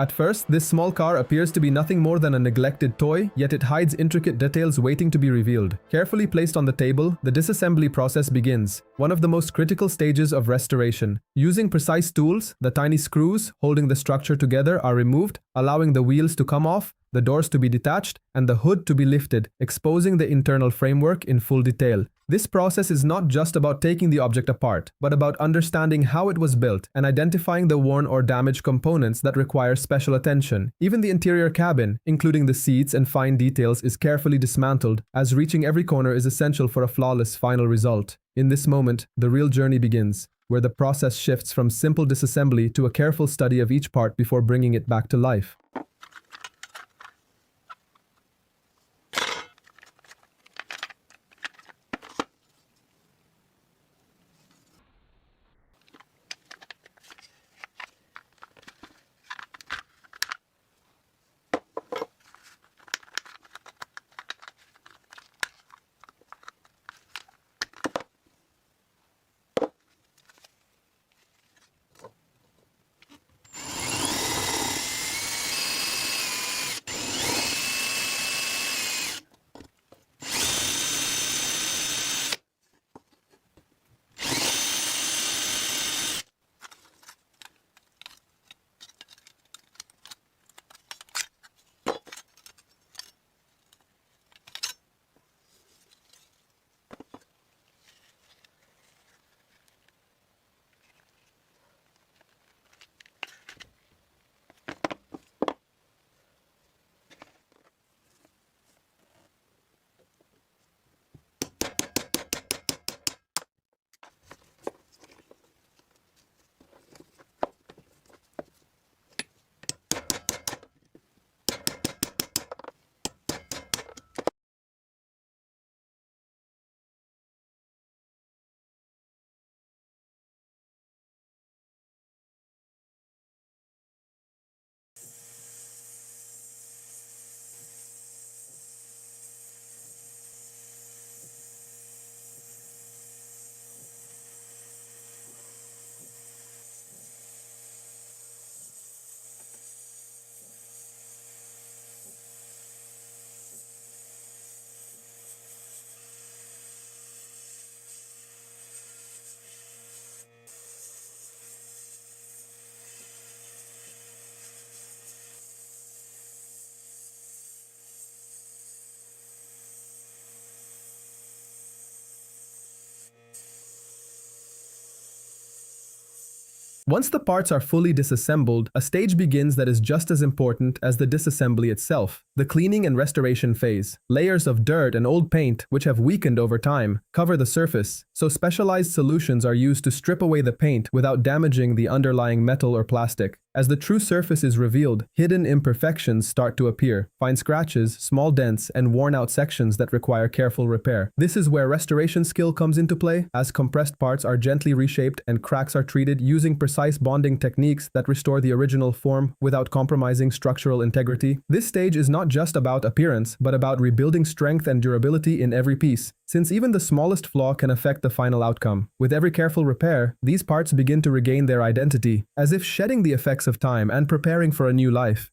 At first, this small car appears to be nothing more than a neglected toy, yet it hides intricate details waiting to be revealed. Carefully placed on the table, the disassembly process begins, one of the most critical stages of restoration. Using precise tools, the tiny screws holding the structure together are removed, allowing the wheels to come off, the doors to be detached, and the hood to be lifted, exposing the internal framework in full detail. This process is not just about taking the object apart, but about understanding how it was built and identifying the worn or damaged components that require special attention. Even the interior cabin, including the seats and fine details, is carefully dismantled, as reaching every corner is essential for a flawless final result. In this moment, the real journey begins, where the process shifts from simple disassembly to a careful study of each part before bringing it back to life. Once the parts are fully disassembled, a stage begins that is just as important as the disassembly itself, the cleaning and restoration phase. Layers of dirt and old paint, which have weakened over time, cover the surface, so specialized solutions are used to strip away the paint without damaging the underlying metal or plastic. As the true surface is revealed, hidden imperfections start to appear, fine scratches, small dents, and worn-out sections that require careful repair. This is where restoration skill comes into play, as compressed parts are gently reshaped and cracks are treated using precise bonding techniques that restore the original form without compromising structural integrity. This stage is not just about appearance, but about rebuilding strength and durability in every piece, since even the smallest flaw can affect the final outcome. With every careful repair, these parts begin to regain their identity, as if shedding the effects of time and preparing for a new life.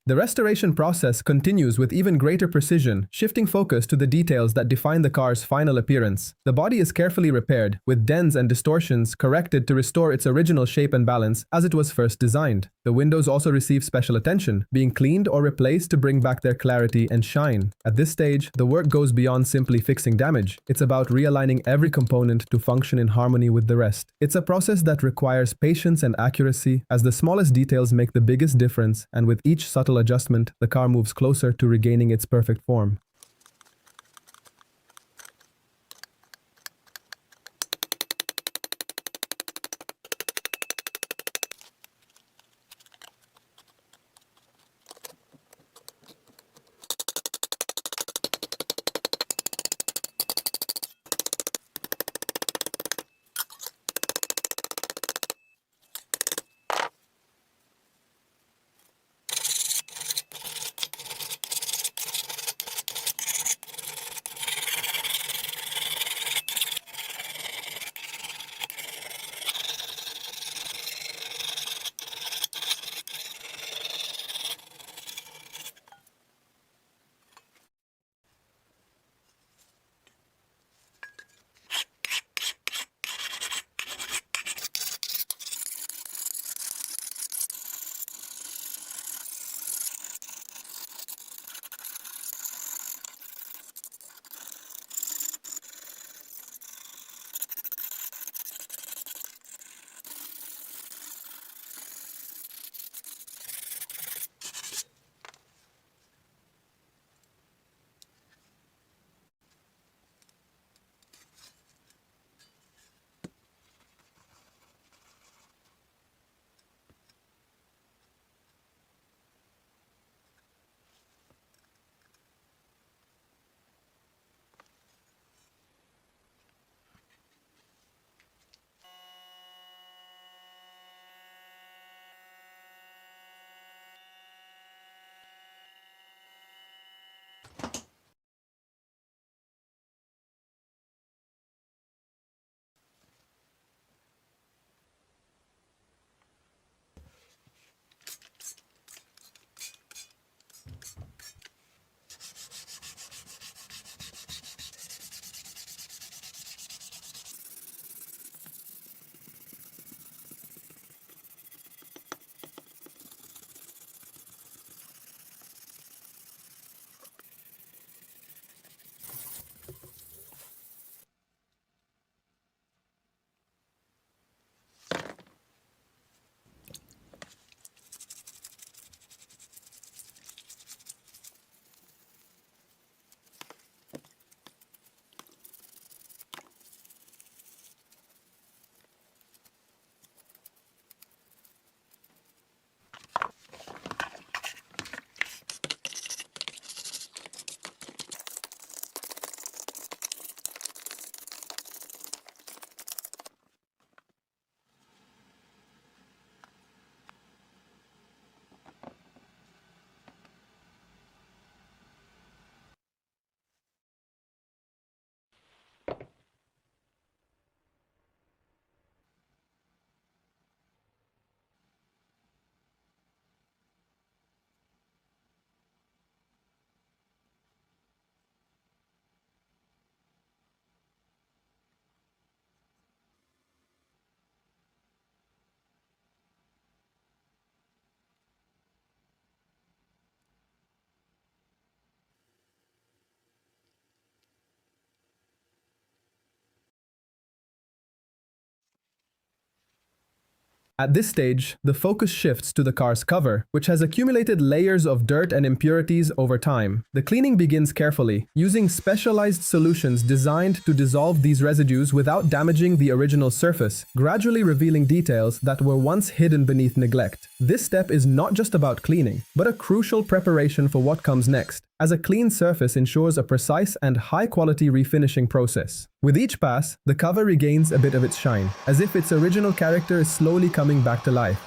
The restoration process continues with even greater precision, shifting focus to the details that define the car's final appearance. The body is carefully repaired, with dents and distortions corrected to restore its original shape and balance as it was first designed. The windows also receive special attention, being cleaned or replaced to bring back their clarity and shine. At this stage, the work goes beyond simply fixing damage. It's about realigning every component to function in harmony with the rest. It's a process that requires patience and accuracy, as the smallest details make the biggest difference, and with each subtle adjustment, the car moves closer to regaining its perfect form. At this stage, the focus shifts to the car's cover, which has accumulated layers of dirt and impurities over time. The cleaning begins carefully, using specialized solutions designed to dissolve these residues without damaging the original surface, gradually revealing details that were once hidden beneath neglect. This step is not just about cleaning, but a crucial preparation for what comes next, as a clean surface ensures a precise and high-quality refinishing process. With each pass, the cover regains a bit of its shine, as if its original character is slowly coming back to life.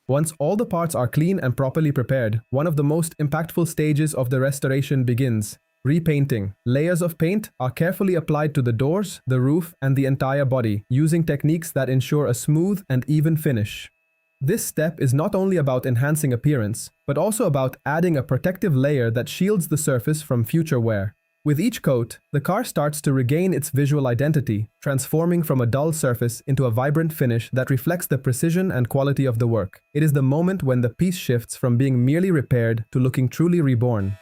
Once all the parts are clean and properly prepared, one of the most impactful stages of the restoration begins. Repainting. Layers of paint are carefully applied to the doors, the roof, and the entire body, using techniques that ensure a smooth and even finish. This step is not only about enhancing appearance, but also about adding a protective layer that shields the surface from future wear. With each coat, the car starts to regain its visual identity, transforming from a dull surface into a vibrant finish that reflects the precision and quality of the work. It is the moment when the piece shifts from being merely repaired to looking truly reborn.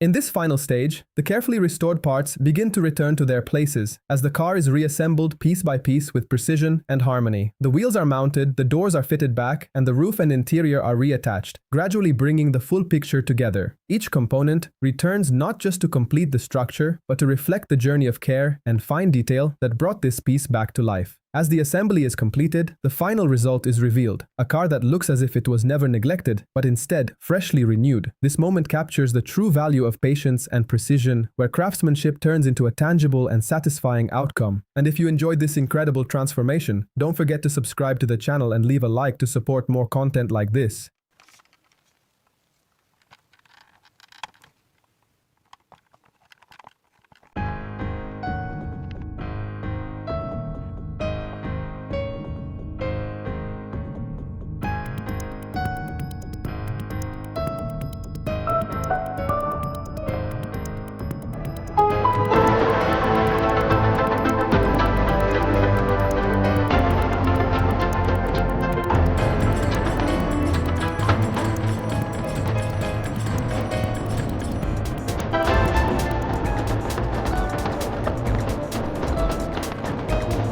In this final stage, the carefully restored parts begin to return to their places as the car is reassembled piece by piece with precision and harmony. The wheels are mounted, the doors are fitted back, and the roof and interior are reattached, gradually bringing the full picture together. Each component returns not just to complete the structure, but to reflect the journey of care and fine detail that brought this piece back to life. As the assembly is completed, the final result is revealed, a car that looks as if it was never neglected, but instead freshly renewed. This moment captures the true value of patience and precision, where craftsmanship turns into a tangible and satisfying outcome. And if you enjoyed this incredible transformation, don't forget to subscribe to the channel and leave a like to support more content like this.